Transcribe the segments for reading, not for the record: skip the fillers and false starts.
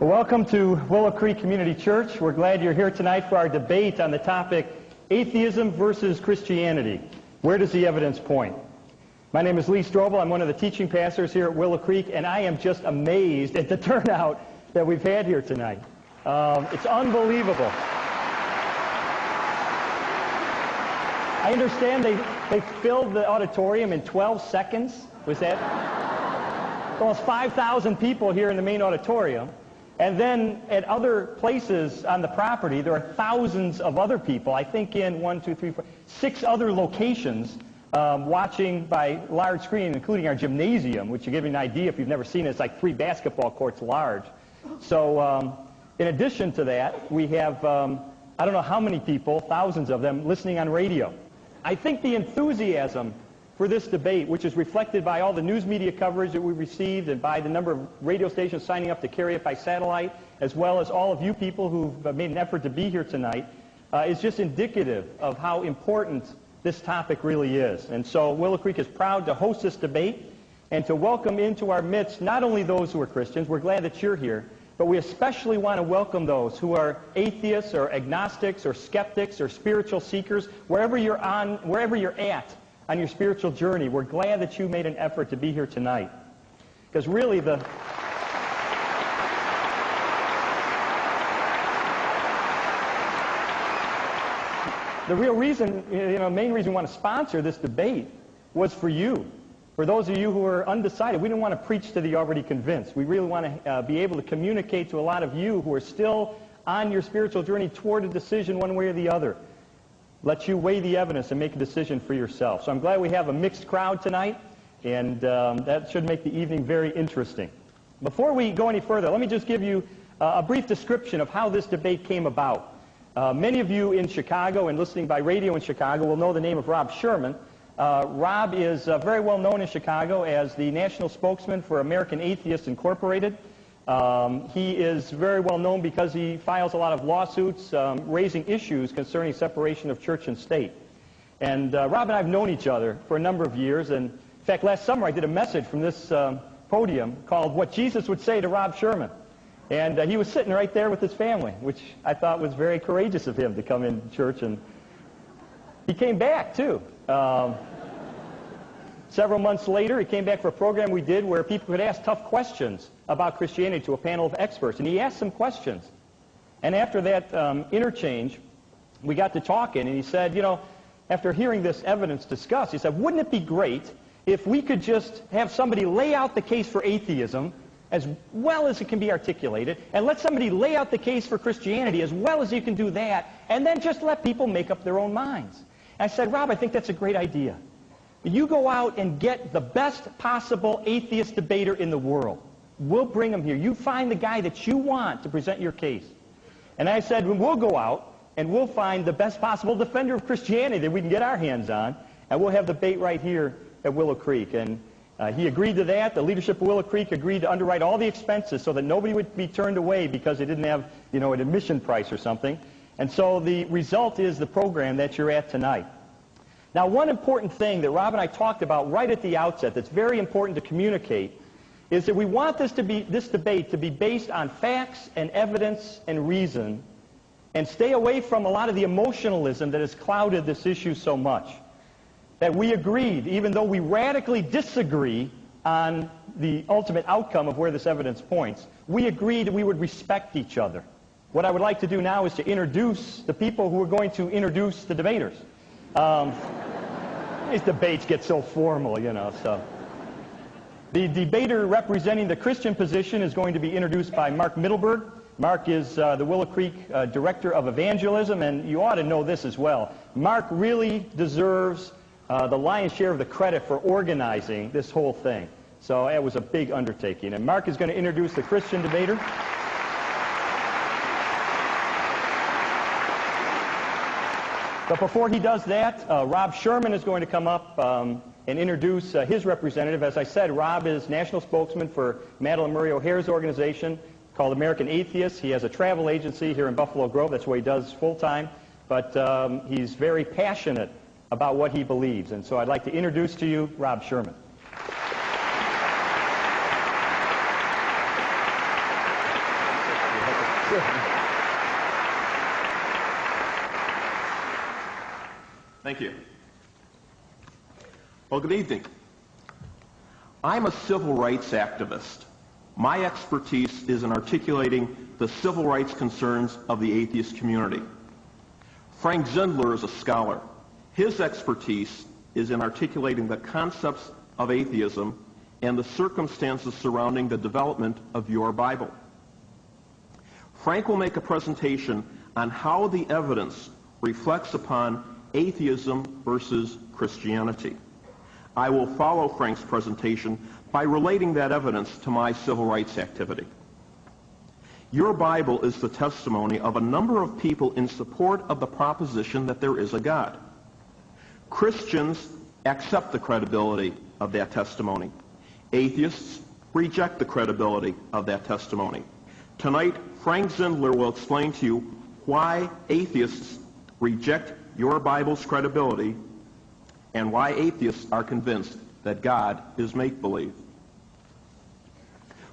Well, welcome to Willow Creek Community Church. We're glad you're here tonight for our debate on the topic, Atheism versus Christianity. Where does the evidence point? My name is Lee Strobel. I'm one of the teaching pastors here at Willow Creek, and I am just amazed at the turnout that we've had here tonight. It's unbelievable. I understand they filled the auditorium in 12 seconds. Was that? Almost 5,000 people here in the main auditorium. And then at other places on the property, there are thousands of other people, I think in 6 other locations, watching by large screen, including our gymnasium, which, to give you an idea, if you've never seen it, it's like 3 basketball courts large. So in addition to that, we have, I don't know how many people, thousands of them, listening on radio. I think the enthusiasm for this debate, which is reflected by all the news media coverage that we received and by the number of radio stations signing up to carry it by satellite, as well as all of you people who've made an effort to be here tonight, is just indicative of how important this topic really is. And so Willow Creek is proud to host this debate and to welcome into our midst not only those who are Christians, we're glad that you're here, but we especially want to welcome those who are atheists or agnostics or skeptics or spiritual seekers, wherever you're at on your spiritual journey. We're glad that you made an effort to be here tonight. Because really the real reason, main reason we want to sponsor this debate was for you. For those of you who are undecided, we didn't want to preach to the already convinced. We really want to be able to communicate to a lot of you who are still on your spiritual journey toward a decision one way or the other. Let you weigh the evidence and make a decision for yourself. So I'm glad we have a mixed crowd tonight, and that should make the evening very interesting. Before we go any further, let me just give you a brief description of how this debate came about. Many of you in Chicago and listening by radio in Chicago will know the name of Rob Sherman. Rob is very well known in Chicago as the national spokesman for American Atheists Incorporated. He is very well known because he files a lot of lawsuits raising issues concerning separation of church and state. And Rob and I have known each other for a number of years. And in fact, last summer I did a message from this podium called What Jesus Would Say to Rob Sherman. And he was sitting right there with his family, which I thought was very courageous of him to come in church. And he came back, too. Several months later, he came back for a program we did where people could ask tough questions about Christianity to a panel of experts. And he asked some questions. And after that interchange, we got to talking, and he said, after hearing this evidence discussed, he said, wouldn't it be great if we could just have somebody lay out the case for atheism as well as it can be articulated, and let somebody lay out the case for Christianity as well as you can do that, and then just let people make up their own minds. And I said, Rob, I think that's a great idea. You go out and get the best possible atheist debater in the world. We'll bring him here. You find the guy that you want to present your case. And I said, we'll go out and we'll find the best possible defender of Christianity that we can get our hands on, and we'll have the debate right here at Willow Creek. And he agreed to that. The leadership of Willow Creek agreed to underwrite all the expenses so that nobody would be turned away because they didn't have, an admission price or something. And so the result is the program that you're at tonight. Now, one important thing that Rob and I talked about right at the outset that's very important to communicate is that we want this debate to be based on facts and evidence and reason, and stay away from a lot of the emotionalism that has clouded this issue so much. That we agreed, even though we radically disagree on the ultimate outcome of where this evidence points, we agreed that we would respect each other. What I would like to do now is to introduce the people who are going to introduce the debaters. These debates get so formal, so. The debater representing the Christian position is going to be introduced by Mark Middleburg. Mark is the Willow Creek Director of Evangelism, and you ought to know this as well. Mark really deserves the lion's share of the credit for organizing this whole thing. So it was a big undertaking. And Mark is going to introduce the Christian debater. But before he does that, Rob Sherman is going to come up and introduce his representative. As I said, Rob is national spokesman for Madeline Murray O'Hare's organization called American Atheists. He has a travel agency here in Buffalo Grove. That's what he does full-time. But he's very passionate about what he believes. And so I'd like to introduce to you Rob Sherman. Thank you. Well, good evening. I'm a civil rights activist. My expertise is in articulating the civil rights concerns of the atheist community. Frank Zindler is a scholar. His expertise is in articulating the concepts of atheism and the circumstances surrounding the development of your Bible. Frank will make a presentation on how the evidence reflects upon atheism versus Christianity. I will follow Frank's presentation by relating that evidence to my civil rights activity. Your Bible is the testimony of a number of people in support of the proposition that there is a God. Christians accept the credibility of that testimony. Atheists reject the credibility of that testimony. Tonight, Frank Zindler will explain to you why atheists reject your Bible's credibility and why atheists are convinced that God is make-believe.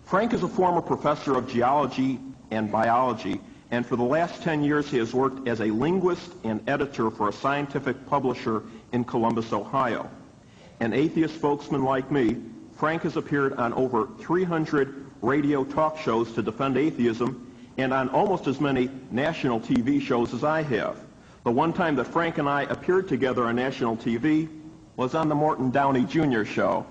Frank is a former professor of geology and biology, and for the last 10 years he has worked as a linguist and editor for a scientific publisher in Columbus, Ohio. An atheist spokesman like me, Frank has appeared on over 300 radio talk shows to defend atheism and on almost as many national TV shows as I have. The one time that Frank and I appeared together on national TV was on the Morton Downey Jr. show.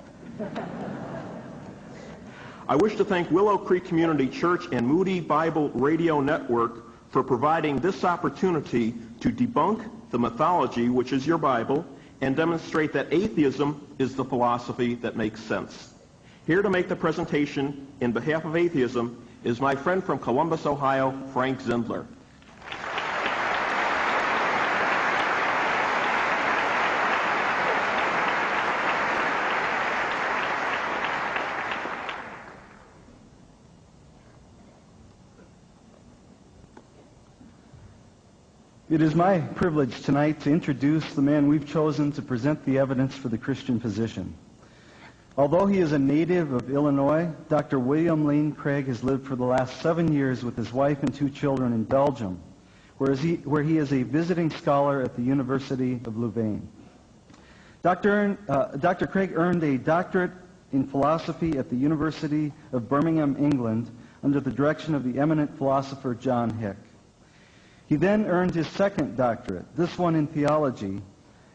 I wish to thank Willow Creek Community Church and Moody Bible Radio Network for providing this opportunity to debunk the mythology, which is your Bible, and demonstrate that atheism is the philosophy that makes sense. Here to make the presentation in behalf of atheism is my friend from Columbus, Ohio, Frank Zindler. It is my privilege tonight to introduce the man we've chosen to present the evidence for the Christian position. Although he is a native of Illinois, Dr. William Lane Craig has lived for the last 7 years with his wife and 2 children in Belgium, where he is a visiting scholar at the University of Louvain. Dr. Craig earned a doctorate in philosophy at the University of Birmingham, England, under the direction of the eminent philosopher John Hick. He then earned his second doctorate, this one in theology,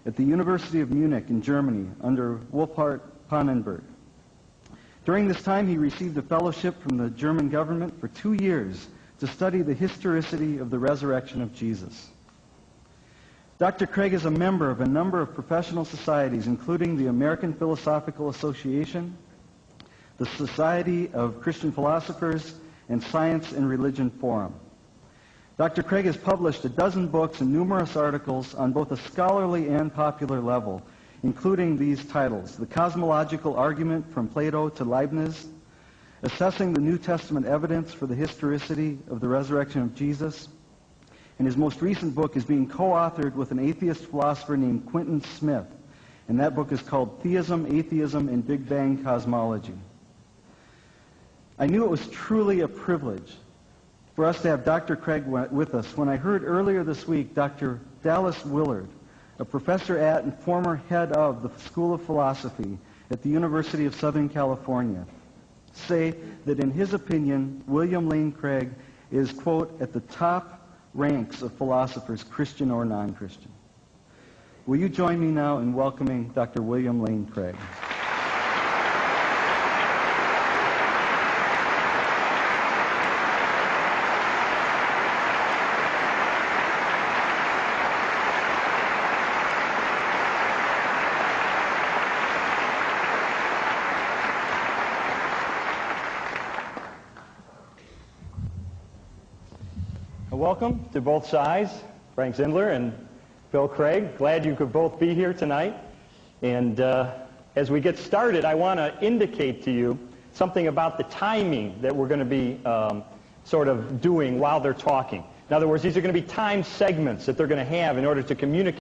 at the University of Munich in Germany under Wolfhart Pannenberg. During this time, he received a fellowship from the German government for 2 years to study the historicity of the resurrection of Jesus. Dr. Craig is a member of a number of professional societies, including the American Philosophical Association, the Society of Christian Philosophers, and Science and Religion Forum. Dr. Craig has published a dozen books and numerous articles on both a scholarly and popular level, including these titles: The Cosmological Argument from Plato to Leibniz, Assessing the New Testament Evidence for the Historicity of the Resurrection of Jesus, and his most recent book is being co-authored with an atheist philosopher named Quinton Smith, and that book is called Theism, Atheism, and Big Bang Cosmology. I knew it was truly a privilege for us to have Dr. Craig with us when I heard earlier this week Dr. Dallas Willard, a professor at and former head of the School of Philosophy at the University of Southern California, say that in his opinion, William Lane Craig is, quote, at the top ranks of philosophers, Christian or non-Christian. Will you join me now in welcoming Dr. William Lane Craig? Welcome to both sides, Frank Zindler and Bill Craig. Glad you could both be here tonight. And as we get started, I want to indicate to you something about the timing that we're going to be sort of doing while they're talking. In other words, these are going to be time segments that they're going to have in order to communicate